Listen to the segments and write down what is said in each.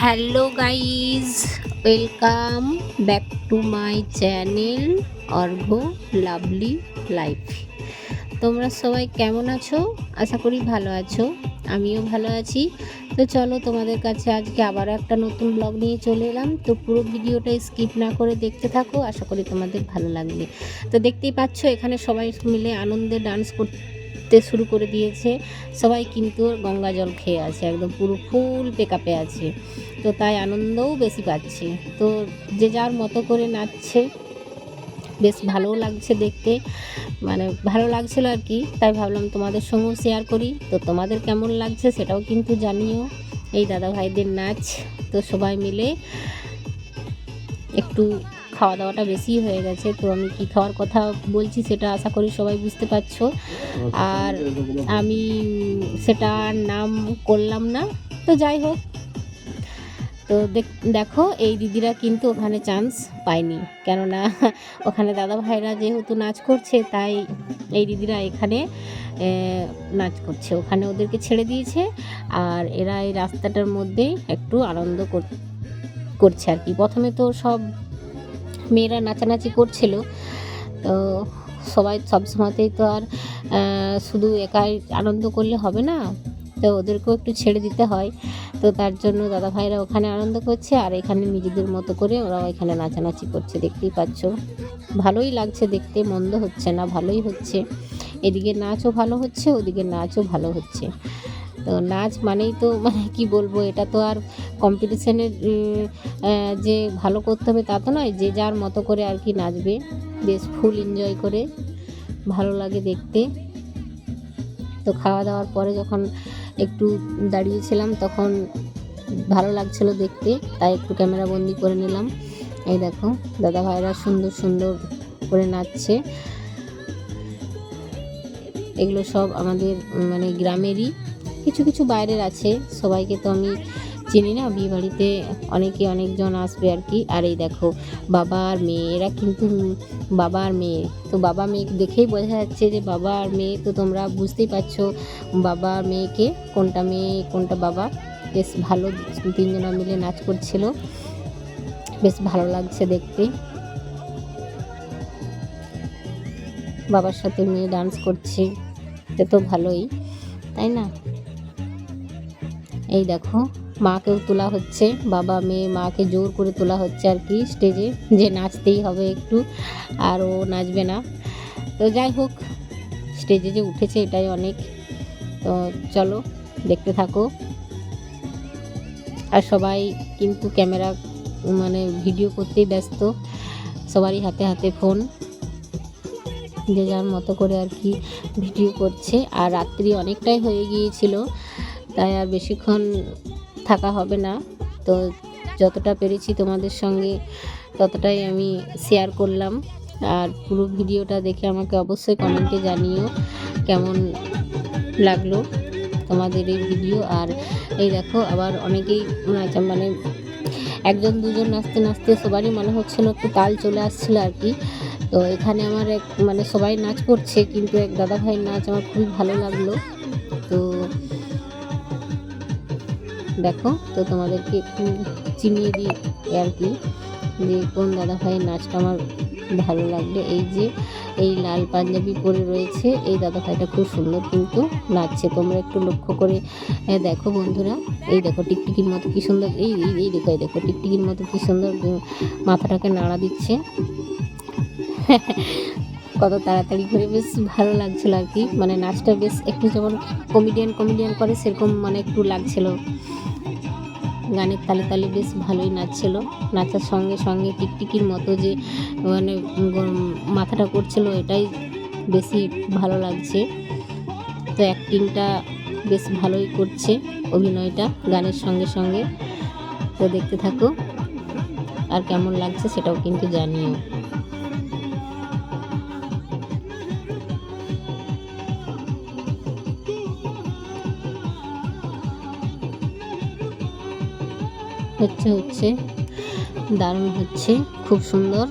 Hello guys, welcome back to my channel Argha lovely life. তোমরা সবাই কেমন আছো? আশা করি ভালো আছো, আমিও ভালো আছি। তো চলো, তোমাদের কাছে আজকে আবারও একটা নতুন ব্লগ নিয়ে চলে এলাম। তো পুরো ভিডিওটা স্কিপ না করে দেখতে থাকো, আশা করি তোমাদের ভালো লাগবে। তো দেখতেই পাচ্ছ, এখানে সবাই মিলে আনন্দে ডান্স করতে শুরু করে দিয়েছে। সবাই কিন্তু গঙ্গা জল খেয়ে আছে, একদম পুরো ফুল পেকআপে আছে। তো তাই আনন্দও বেশি পাচ্ছে। তো যে যার মতো করে নাচছে, বেশ ভালোও লাগছে দেখতে, মানে ভালো লাগছিল আর কি। তাই ভাবলাম তোমাদের সঙ্গেও শেয়ার করি। তো তোমাদের কেমন লাগছে সেটাও কিন্তু জানিও। এই দাদা ভাইদের নাচ। তো সবাই মিলে একটু খাওয়া দাওয়াটা বেশি হয়ে গেছে। তো আমি কি খাওয়ার কথা বলছি সেটা আশা করি সবাই বুঝতে পারছো। আর আমি সেটা নাম করলাম না। তো যাই হোক, তো দেখো এই দিদিরা কিন্তু ওখানে চান্স পায়নি, কেননা ওখানে দাদা ভাইরা যেহেতু নাচ করছে, তাই এই দিদিরা এখানে নাচ করছে, ওখানে ওদেরকে ছেড়ে দিয়েছে। আর এরা এই রাস্তাটার মধ্যেই একটু আনন্দ করছে আর কি। প্রথমে তো সব মেয়েরা নাচানাচি করছিল। তো সবাই সবসময়তেই তো আর শুধু একাই আনন্দ করলে হবে না, তো ওদেরকেও একটু ছেড়ে দিতে হয়। তো তার জন্য দাদা ভাইরা ওখানে আনন্দ করছে, আর এখানে নিজেদের মতো করে ওরাও এখানে নাচানাচি করছে। দেখতেই পাচ্ছ, ভালোই লাগছে দেখতে, মন্দ হচ্ছে না, ভালোই হচ্ছে। এদিকে নাচও ভালো হচ্ছে, ওদিকে নাচও ভালো হচ্ছে। তো নাচ মানেই তো মানে কি বলবো, এটা তো আর কম্পিটিশনের যে ভালো করতে হবে তা তো নয়, যে যার মতো করে আর কি নাচবে, বেশ ফুল এনজয় করে, ভালো লাগে দেখতে। তো খাওয়া দাওয়ার পরে যখন একটু দাঁড়িয়েছিলাম, তখন ভালো লাগছিল দেখতে, তাই একটু ক্যামেরা বন্দি করে নিলাম। এই দেখো দাদা ভাইরা সুন্দর সুন্দর করে নাচছে। এগুলো সব আমাদের মানে গ্রামেরই, কিছু কিছু বাইরের আছে, সবাইকে তো আমি চিনি না। বিয়ে বাড়িতে অনেকজন আসবে আর কি। আর এই দেখো বাবা আর মেয়ে, এরা কিন্তু বাবা আর মেয়ে। তো বাবা মেয়ে দেখেই বোঝা যাচ্ছে যে বাবা আর মেয়ে। তো তোমরা বুঝতেই পারছো বাবা আর মেয়েকে, কোনটা মেয়ে কোনটা বাবা। বেশ ভালো, তিনজনা মিলে নাচ করছিল, বেশ ভালো লাগছে দেখতে। বাবার সাথে মেয়ে ডান্স করছে, এটা তো ভালোই, তাই না? এই দেখো মাকেও তোলা হচ্ছে, বাবা মেয়ে মাকে জোর করে তোলা হচ্ছে আর কি স্টেজে, যে নাচতেই হবে একটু, আর ও নাচবে না। তো যাই হোক, স্টেজে যে উঠেছে এটাই অনেক। তো চলো দেখতে থাকো। আর সবাই কিন্তু ক্যামেরা মানে ভিডিও করতেই ব্যস্ত, সবারই হাতে হাতে ফোন, যে যার মতো করে আর কি ভিডিও করছে। আর রাত্রি অনেকটাই হয়ে গিয়েছিল, তাই আর বেশিক্ষণ থাকা হবে না। তো যতটা পেরেছি তোমাদের সঙ্গে ততটাই আমি শেয়ার করলাম। আর পুরো ভিডিওটা দেখে আমাকে অবশ্যই কমেন্টে জানিও কেমন লাগলো তোমাদের এই ভিডিও। আর এই দেখো আবার অনেকেই মানে একজন দুজন নাচতে নাচতে সবারই মনে হচ্ছিল একটু তাল চলে আসছিল আর কি। তো এখানে আমার এক মানে সবাই নাচ করছে, কিন্তু এক দাদা ভাইয়ের নাচ আমার খুবই ভালো লাগলো। তো দেখো, তো তোমাদেরকে একটু চিনিয়ে দিই আর কি, যে কোন দাদা ভাইয়ের নাচটা আমার ভালো লাগবে। এই যে এই লাল পাঞ্জাবি পরে রয়েছে, এই দাদা ভাইটা খুব সুন্দর কিন্তু নাচছে, তোমরা একটু লক্ষ্য করে দেখো বন্ধুরা। এই দেখো টিকটিকির মতো কি সুন্দর, এই দেখো, এই দেখো টিকটিকির মতো কি সুন্দর মাথাটাকে নাড়া দিচ্ছে। কত তাড়াতাড়ি করে, বেশ ভালো লাগছিল আর কি। মানে নাচটা বেশ একটু যেমন কমেডিয়ান করে সেরকম মানে একটু লাগছিল, গানের তালে তালে বেশ ভালোই নাচছিল। নাচার সঙ্গে সঙ্গে টিকটিকির মতো যে মানে মাথাটা করছিল, এটাই বেশি ভালো লাগছে। তো অ্যাক্টিংটা বেশ ভালোই করছে, অভিনয়টা গানের সঙ্গে সঙ্গে। তো দেখতে থাকো, আর কেমন লাগছে সেটাও কিন্তু জানিও। হচ্ছে দারুণ হচ্ছে, খুব সুন্দর,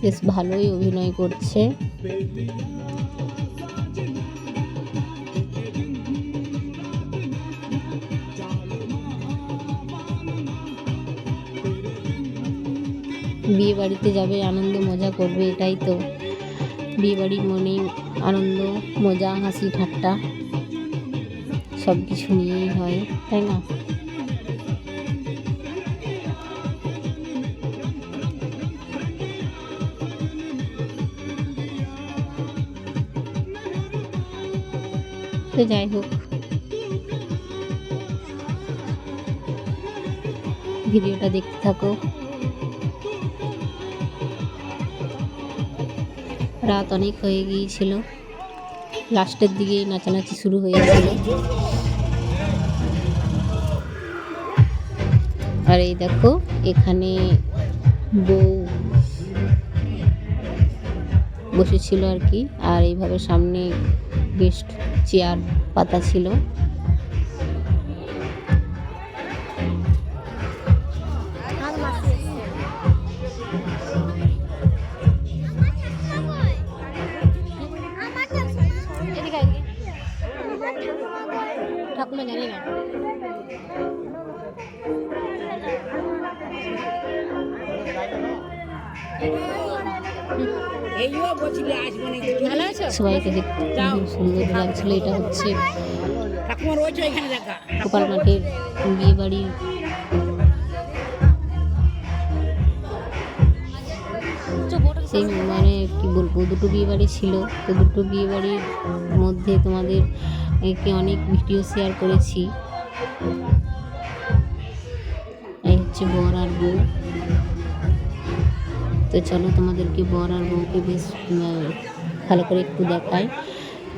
বেশ ভালোই অভিনয় করছে। বিয়ে বাড়িতে যাবে, আনন্দ মজা করবে, এটাই তো বিয়ে বাড়ির মনে আনন্দ মজা হাসি ঠাট্টা সব কিছু নিয়েই হয়, তাই না? তো যাই হোক, ভিডিওটা দেখতে থাকো। রাত অনেক হয়ে গিয়েছিল, লাস্টের দিকে নাচানাচি শুরু হয়েছিল। আর এই দেখো এখানে বউ বসেছিল আর কি, আর এইভাবে সামনে গেস্ট চেয়ার পাতা ছিল। ঠাকুমা জানি না, সবাইকে দেখতে খুব সুন্দর লাগছিল। এটা হচ্ছে গোপাল মাঠের বিয়ে বাড়ির সেই মানে কি বলবো, দুটো বিয়ে বাড়ি ছিল, তো দুটো বিয়ে বাড়ির মধ্যে তোমাদের অনেক ভিডিও শেয়ার করেছি। এই হচ্ছে বর আর বউ। তো চলো তোমাদেরকে বর আর বউকে বেশ ভালো করে একটু দেখাই।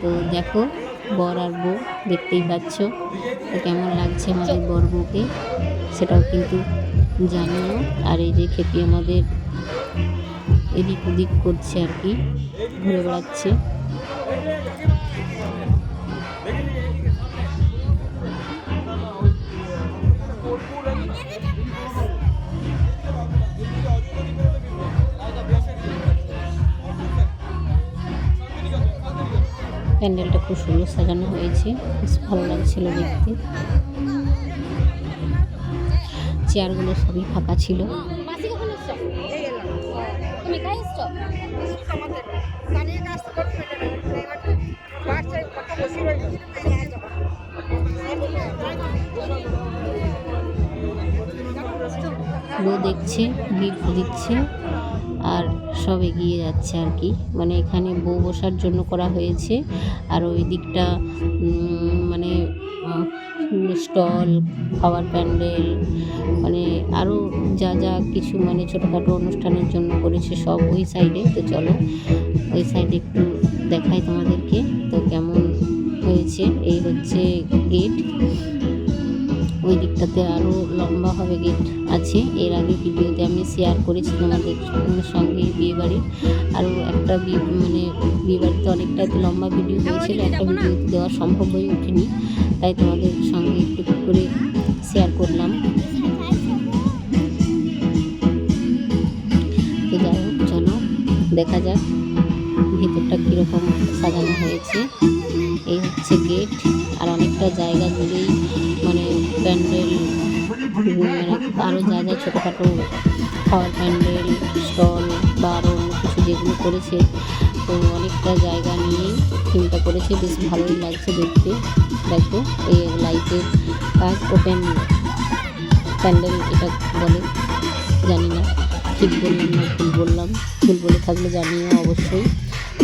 তো দেখো বর আর বউ, দেখতেই পাচ্ছ। তো কেমন লাগছে আমাদের বর বউকে সেটাও কিন্তু জানিও। আর এই যে খেপি আমাদের এদিক ওদিক করছে আর কি, ঘুরে বেড়াচ্ছে। প্যান্ডেলটা খুব সুন্দর সাজানো হয়েছে, বেশ ভালো লাগছিল দেখতে। চেয়ারগুলো সবই ফাঁকা ছিল। বউ দেখছে, গিফট দিচ্ছে, আর সব এগিয়ে যাচ্ছে আর কি। মানে এখানে বউ বসার জন্য করা হয়েছে, আর ওই দিকটা মানে স্টল, খাওয়ার প্যান্ডেল, মানে আরও যা যা কিছু মানে ছোটোখাটো অনুষ্ঠানের জন্য করেছে সব ওই সাইডে। তো চলো ওই সাইডে একটু দেখাই তোমাদেরকে তো কেমন হয়েছে। এই হচ্ছে গেট, ওই দিকটাতে আরও লম্বাভাবে গেট আছে। এর আগে ভিডিওতে আমি শেয়ার করেছি তোমাদের সঙ্গে বিয়েবাড়ির আরও একটা মানে বিয়েবাড়িতে অনেকটা লম্বা ভিডিও হয়েছিল, একটা ভিডিওতে দেওয়া সম্ভব হয়ে ওঠেনি, তাই তোমাদের সঙ্গে একটু করে শেয়ার করলাম। তো যাই হোক চলো দেখা যাক ভেতরটা কীরকম সাজানো হয়েছে। এই হচ্ছে গেট, আর অনেকটা জায়গা জুড়েই মানে প্যান্ডেল, মানে আরও যা যা ছোটোখাটো খাওয়ার প্যান্ডেল, স্টল বা আরও অন্য কিছু যেগুলো করেছে, তো অনেকটা জায়গা নিয়েই থিমটা করেছে, বেশ ভালোই লাগছে দেখতে। দেখো এই লাইটের কাজ, ওপেন প্যান্ডেল এটা বলে, জানি না ঠিক বললাম না ভুল বললাম, ভুল বলে থাকলে জানিও অবশ্যই।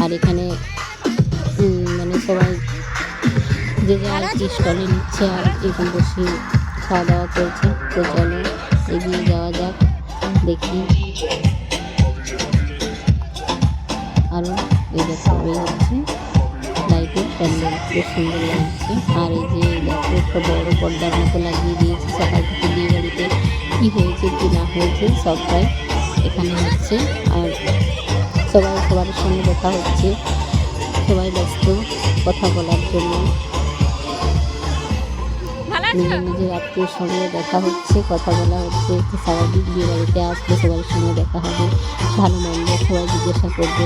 আর এখানে মানে সবাই যে যা আর কি স্টলে নিচ্ছে আর এখানে বসে খাওয়া দাওয়া করছে। তো চলো এগিয়ে যাওয়া যাক, দেখি আরও। এই দেখো এই হচ্ছে লাইটের প্যান্ডেল, খুব সুন্দর লাগছে। আর এই যে দেখো একটা বড় পর্দার মতো লাগিয়ে দিয়েছে, সকাল থেকে বিয়ে বাড়িতে কী হয়েছে কী না হয়েছে সবটাই এখানে হচ্ছে। আর সবাই সবার সঙ্গে দেখা হচ্ছে, সবাই ব্যস্ত কথা বলার জন্য, নিজের নিজের আত্মীয়র সঙ্গে দেখা হচ্ছে, কথা বলা হচ্ছে। তো স্বাভাবিক বিয়ে বাড়িতে আসলে সবার সঙ্গে দেখা হবে, ভালো মন্দ সবাই জিজ্ঞাসা করবে।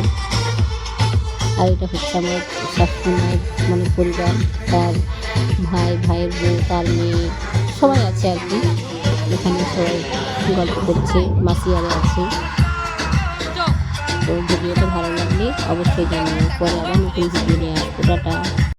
আর এটা হচ্ছে আমার শাশুড়িমায়ের মানে পরিবার, তার ভাই, ভাইয়ের বউ, তার মেয়ে সবাই আছে আর কি। এখানে সবাই গল্প করছে, মাসি আরে আছে। তো ভিডিওটা ভালো লাগলে অবশ্যই জানাবো, পরে আবার নতুন ভিডিও নিয়ে আসবো। টাটা।